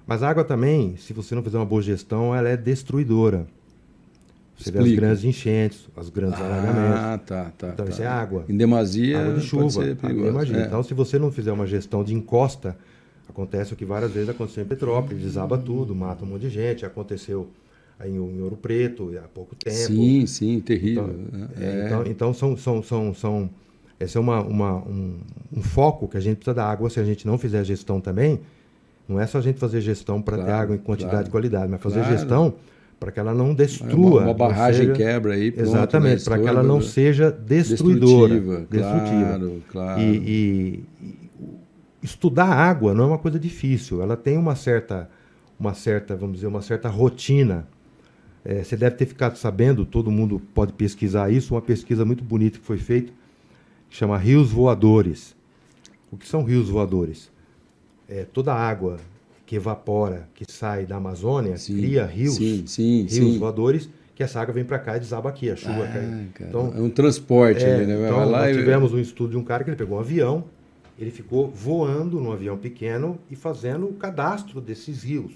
Mas a água também, se você não fizer uma boa gestão, ela é destruidora. Você vê as grandes enchentes, os grandes alagamentos. Então isso é água. Em demasia, água de chuva. Então se você não fizer uma gestão de encosta, acontece o que várias vezes aconteceu em Petrópolis, desaba tudo, mata um monte de gente. Aconteceu aí em Ouro Preto há pouco tempo. Sim, terrível. Então esse é um foco que a gente precisa da água. Se a gente não fizer gestão também, não é só a gente fazer gestão para ter água em quantidade e qualidade, mas fazer gestão para que ela não destrua. Uma barragem seja, quebra aí, pronto, exatamente, para que ela não seja destruidora. Destrutiva. Claro. E estudar água não é uma coisa difícil. Ela tem uma certa, vamos dizer, uma certa rotina. Você deve ter ficado sabendo, todo mundo pode pesquisar isso, uma pesquisa muito bonita que foi feita, que chama Rios Voadores. O que são rios voadores? Toda a água que evapora, que sai da Amazônia, cria rios, rios voadores, que essa água vem para cá e desaba aqui, a chuva cai. Então, é um transporte ali, né? Então, nós tivemos um estudo de um cara que ele pegou um avião, ele ficou voando num avião pequeno e fazendo o cadastro desses rios.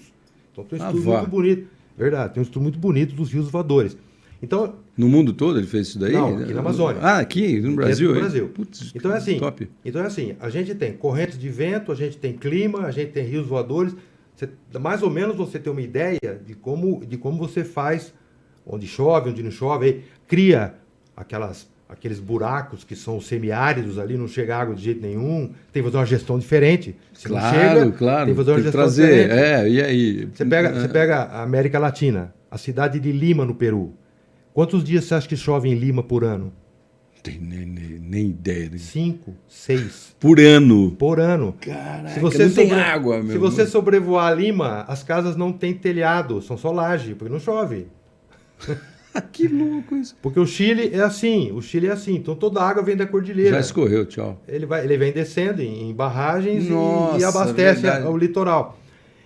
Então tem um estudo muito bonito. Verdade, tem um estudo muito bonito dos rios voadores. Então, no mundo todo ele fez isso daí? Não, aqui na Amazônia. Aqui no Brasil? No Brasil. Putz, então é assim. Top. Então é assim, a gente tem correntes de vento, a gente tem clima, a gente tem rios voadores. Mais ou menos você tem uma ideia de como você faz, onde chove, onde não chove, aí cria aqueles buracos que são semiáridos ali, não chega água de jeito nenhum, tem que fazer uma gestão diferente. Se claro, não chega, claro. Tem que fazer uma gestão trazer, diferente. e aí? Você pega a América Latina, a cidade de Lima, no Peru. Quantos dias você acha que chove em Lima por ano? Não tem nem ideia. 5, 6. Por ano? Por ano. Caraca, não tem água, meu. Se você sobrevoar Lima, as casas não têm telhado, são só laje, porque não chove. Que louco isso. Porque o Chile é assim, então toda a água vem da cordilheira. Já escorreu, tchau. Ele vem descendo em barragens e abastece o litoral.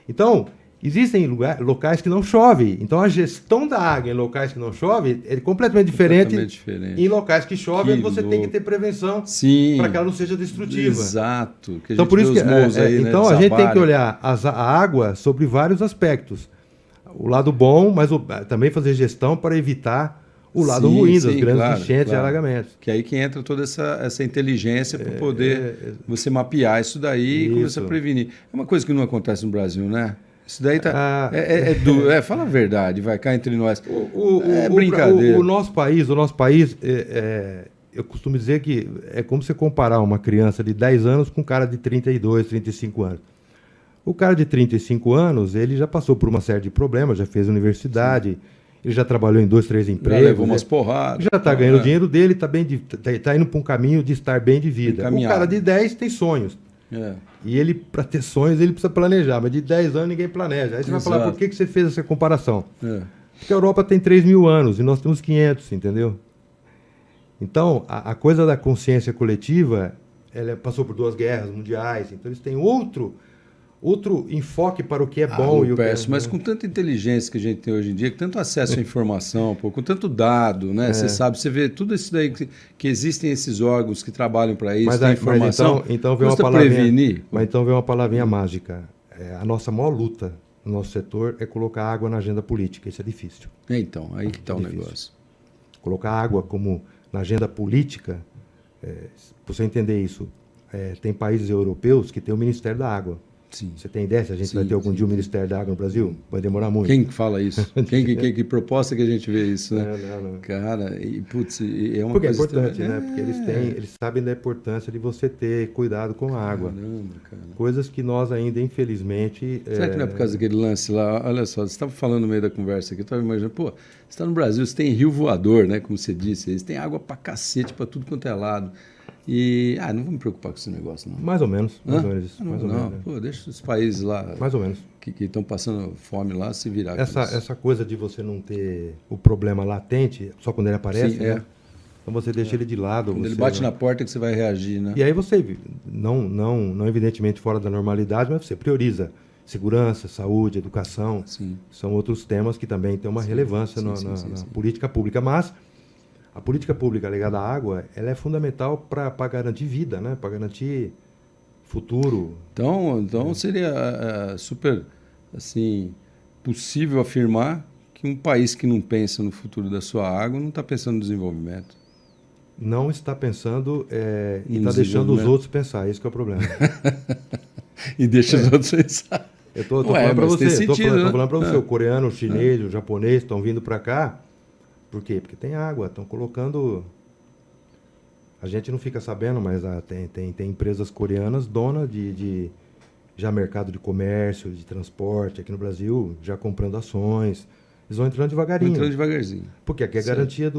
Então, existem locais que não chove. Então, a gestão da água em locais que não chove é completamente diferente. Em locais que chove, você tem que ter prevenção para que ela não seja destrutiva. Exato. Então, por isso que então a gente tem que olhar a água sobre vários aspectos. O lado bom, mas também fazer gestão para evitar o lado ruim das grandes enchentes e alagamentos. Que aí que entra toda essa inteligência para poder você mapear isso daí e começar a prevenir. É uma coisa que não acontece no Brasil, né? Isso daí tá. Fala a verdade, vai cá entre nós. Brincadeira. O nosso país, eu costumo dizer que é como você comparar uma criança de 10 anos com um cara de 32, 35 anos. O cara de 35 anos, ele já passou por uma série de problemas, já fez universidade, ele já trabalhou em 2, 3 empregos. Já levou umas porradas. Já está ganhando o dinheiro dele, está indo para um caminho de estar bem de vida. O cara de 10 tem sonhos. E ele, para ter sonhos, ele precisa planejar, mas de 10 anos ninguém planeja. Aí você vai falar, por que você fez essa comparação? Porque a Europa tem 3.000 anos e nós temos 500, entendeu? Então, a coisa da consciência coletiva, ela passou por 2 guerras mundiais, então eles têm outro enfoque para o que é bom e o que é... Mas com tanta inteligência que a gente tem hoje em dia, com tanto acesso à informação, com tanto dado, né? Você sabe, você vê tudo isso daí que existem esses órgãos que trabalham para isso, tem informação. Então vem uma palavrinha, mas então vem uma palavrinha mágica. A nossa maior luta no nosso setor é colocar água na agenda política. Isso é difícil. Então, aí que está o negócio. Colocar água como na agenda política, para você entender isso, tem países europeus que têm o Ministério da Água. Sim. Você tem ideia se a gente vai ter algum dia o Ministério da Água no Brasil? Vai demorar muito. Quem fala isso? Que proposta que a gente vê isso, né? Não. Cara, é uma Porque coisa... é importante, né? Porque eles sabem da importância de você ter cuidado com a água. Caramba, cara. Coisas que nós ainda, infelizmente... Será que não é por causa daquele lance lá? Olha só, você estava falando no meio da conversa aqui, eu estava imaginando, você está no Brasil, você tem rio voador, né? Como você disse, eles têm água pra cacete, pra tudo quanto é lado. E, não vou me preocupar com esse negócio, não. Mais ou menos. Mais ou menos. Deixa os países lá mais ou menos. Que estão passando fome lá se virar. Essa coisa de você não ter o problema latente, só quando ele aparece, né? Então você deixa ele de lado. Quando ele bate na porta que você vai reagir, né? E aí você, não evidentemente fora da normalidade, mas você prioriza segurança, saúde, educação. Sim. São outros temas que também têm uma relevância na política pública, mas... A política pública ligada à água, ela é fundamental para garantir vida, né? Para garantir futuro. Então seria super assim, possível afirmar que um país que não pensa no futuro da sua água não está pensando no desenvolvimento. Não está pensando e está deixando os outros pensar, esse que é o problema. E deixa os outros pensar. Eu estou falando para você, estou falando para você, o coreano, o chinês, o japonês estão vindo para cá. Por quê? Porque tem água, estão colocando... A gente não fica sabendo, mas tem empresas coreanas donas de já mercado de comércio, de transporte aqui no Brasil, já comprando ações, Eles vão entrando devagarinho. Entrando devagarzinho. Porque aqui é garantia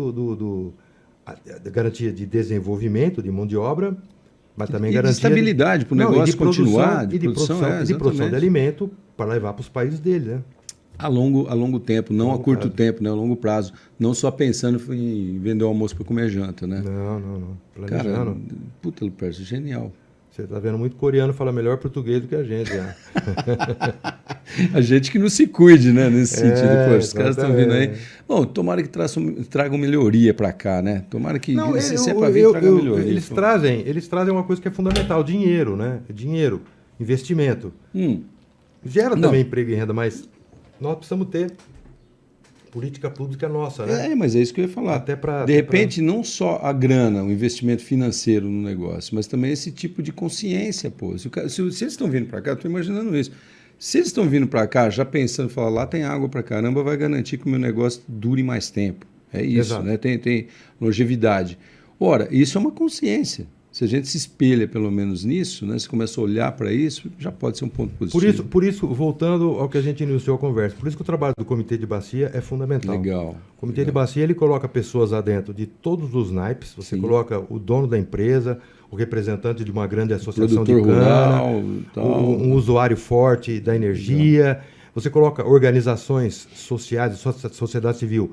a garantia de desenvolvimento de mão de obra, mas também garantia de estabilidade para o negócio continuar. De produção de alimento para levar para os países dele, né? A longo tempo, não a curto prazo. Né? A longo prazo. Não só pensando em vender o almoço para comer janta, né? Não. Planejando. Cara, puta, Lupercio, genial. Você está vendo muito coreano falar melhor português do que a gente. Já. A gente que não se cuide, né? Nesse sentido. Pô, os caras estão vindo aí. Bom, tomara que tragam melhoria para cá, né? Tomara que se é para vir, tragam melhoria. Eles trazem uma coisa que é fundamental, dinheiro, né? Dinheiro, investimento. Gera também emprego e renda, mas nós precisamos ter política pública nossa, né? Mas é isso que eu ia falar. De repente, não só a grana, o investimento financeiro no negócio, mas também esse tipo de consciência, pô. Se eles estão vindo para cá, eu estou imaginando isso. Se eles estão vindo para cá já pensando, falar, lá tem água para caramba, vai garantir que o meu negócio dure mais tempo. É isso, exato, né? Tem longevidade. Ora, isso é uma consciência. Se a gente se espelha pelo menos nisso, né? Se começa a olhar para isso, já pode ser um ponto positivo. Por isso, voltando ao que a gente iniciou a conversa, por isso que o trabalho do Comitê de Bacia é fundamental. Legal. O Comitê de Bacia, ele coloca pessoas lá dentro de todos os naipes. Você Sim. coloca o dono da empresa, o representante de uma grande associação de cana, um usuário forte da energia. Legal. Você coloca organizações sociais, sociedade civil,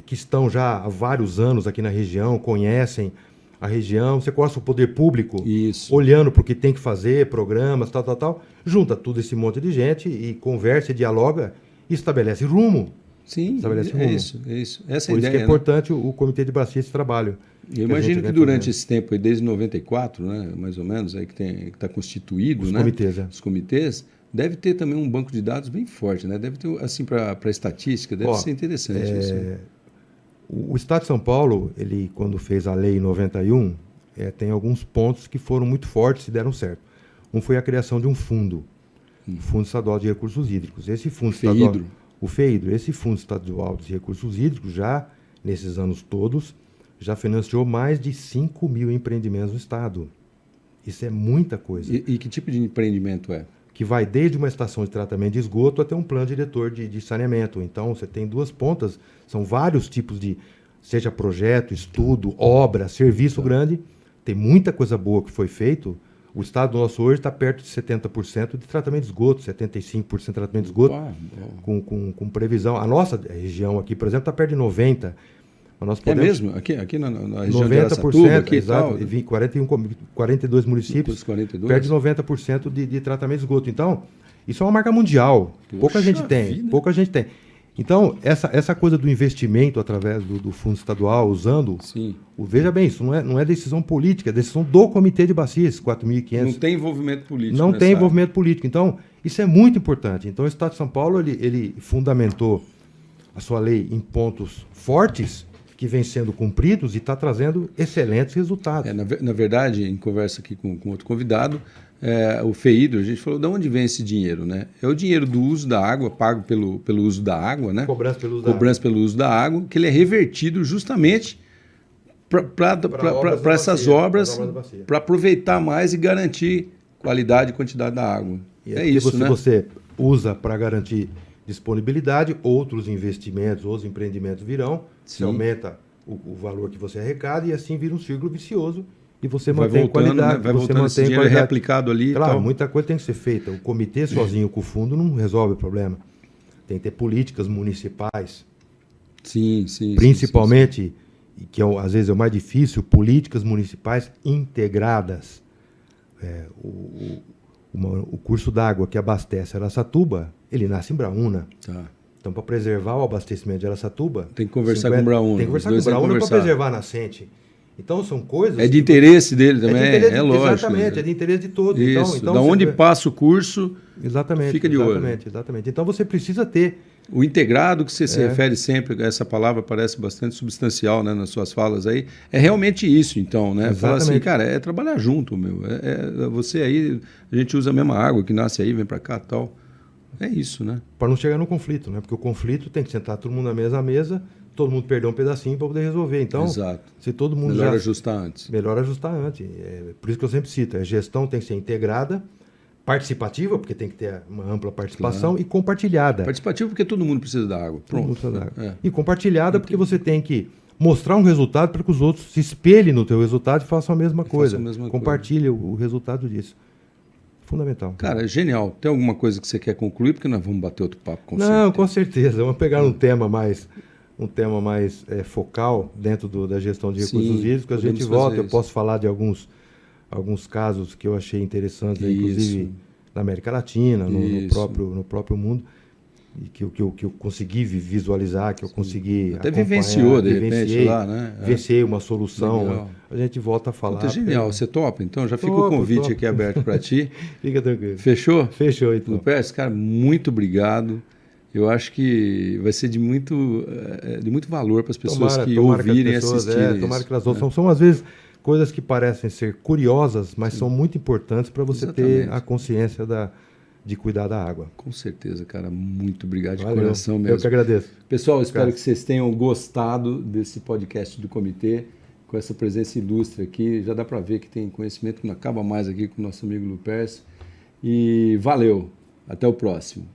que estão já há vários anos aqui na região, conhecem a região, você coloca o poder público olhando para o que tem que fazer, programas, tal, junta tudo esse monte de gente e conversa, dialoga e estabelece rumo. Sim, estabelece rumo. Isso. Essa Por ideia, isso que é importante o Comitê de Bacia, esse trabalho. Eu imagino que durante esse tempo, aí, desde 94, né, mais ou menos, aí que está constituído, os né, comitês, os comitês, deve ter também um banco de dados bem forte, né? Deve ter, assim, para estatística, deve ser interessante isso. O Estado de São Paulo, ele, quando fez a lei em 91, tem alguns pontos que foram muito fortes e deram certo. Um foi a criação de um fundo, o Fundo Estadual de Recursos Hídricos. Esse fundo estadual, o FEIDRO, esse Fundo Estadual de Recursos Hídricos, já, nesses anos todos, já financiou mais de 5 mil empreendimentos no Estado. Isso é muita coisa. E que tipo de empreendimento é? Que vai desde uma estação de tratamento de esgoto até um plano diretor de saneamento. Então, você tem duas pontas, são vários tipos de, seja projeto, estudo, obra, serviço grande. Tem muita coisa boa que foi feito. O estado nosso hoje está perto de 70% de tratamento de esgoto, 75% de tratamento de esgoto, com previsão. A nossa região aqui, por exemplo, está perto de 90%. Nós podemos, mesmo? Aqui na região de Araçatuba, aqui exato, 42 municípios, 42. perto de 90% de tratamento de esgoto. Então, isso é uma marca mundial. Pouca gente tem. Então, essa coisa do investimento através do Fundo Estadual, usando... Sim. Veja bem, isso não é decisão política, é decisão do Comitê de Bacia, esses 4.500. Não tem envolvimento político. Não tem envolvimento político. Então, isso é muito importante. Então, o Estado de São Paulo, ele fundamentou a sua lei em pontos fortes, que vem sendo cumpridos e está trazendo excelentes resultados. Na verdade, em conversa aqui com outro convidado, o FEIDRO, a gente falou de onde vem esse dinheiro, né? É o dinheiro do uso da água, pago pelo uso da água, né? Cobrança pelo uso da água, que ele é revertido justamente para essas obras, para aproveitar mais e garantir qualidade e quantidade da água. Isso, né? Se você usa para garantir disponibilidade, outros investimentos, outros empreendimentos virão, você aumenta o valor que você arrecada e assim vira um círculo vicioso e você mantém qualidade. Né? Vai voltando, esse dinheiro é replicado ali. Claro, muita coisa tem que ser feita. O comitê sozinho com o fundo não resolve o problema. Tem que ter políticas municipais. Sim. Principalmente, que às vezes é o mais difícil, políticas municipais integradas. O curso d'água que abastece Araçatuba, ele nasce em Braúna. Tá. Então, para preservar o abastecimento de Araçatuba... Tem que conversar com o Braúna. Tem que conversar com o Braúna para preservar a nascente. Então, são coisas... É de interesse dele também, é lógico. Exatamente, é de interesse de todos. Isso, então, da onde passa o curso, fica de olho. Exatamente. Então, você precisa ter... O integrado, que você se refere sempre, essa palavra parece bastante substancial, né, nas suas falas aí, é realmente isso, então, né? Falar assim, cara, é trabalhar junto, meu. Você aí, a gente usa a mesma água que nasce aí, vem para cá e tal. É isso, né? Para não chegar no conflito, né? Porque o conflito tem que sentar todo mundo na mesma mesa, todo mundo perder um pedacinho para poder resolver. Então, exato. Se todo mundo ajustar antes. Melhor ajustar antes. Por isso que eu sempre cito, a gestão tem que ser integrada, participativa, porque tem que ter uma ampla participação, e compartilhada. Participativa porque todo mundo precisa da água. Pronto. Todo mundo precisa da água. E compartilhada porque você tem que mostrar um resultado para que os outros se espelhem no teu resultado e façam a mesma coisa. Compartilhe o resultado disso. Fundamental. Cara, é genial. Tem alguma coisa que você quer concluir? Porque nós vamos bater outro papo com certeza. Não, com certeza. Vamos pegar um tema mais focal dentro da gestão de recursos hídricos. A gente volta, eu posso falar de alguns casos que eu achei interessantes, inclusive na América Latina, no próprio mundo, e que eu consegui visualizar, que eu consegui até vivenciou, de repente, lá, né? Vivenciei uma solução. Legal. A gente volta a falar. Puta, genial. Você topa? Então, já fica o convite aqui aberto para ti. Fica tranquilo. Fechou? Fechou, então. Lupercio, cara, muito obrigado. Eu acho que vai ser de muito valor para as pessoas que ouvirem e assistirem. Tomara que elas ouçam. São, às vezes, coisas que parecem ser curiosas, mas são muito importantes para você ter a consciência de cuidar da água. Com certeza, cara. Muito obrigado de coração mesmo. Eu que agradeço. Pessoal, espero que vocês tenham gostado desse podcast do Comitê, com essa presença ilustre aqui. Já dá para ver que tem conhecimento que não acaba mais aqui com o nosso amigo Lupercio. E valeu. Até o próximo.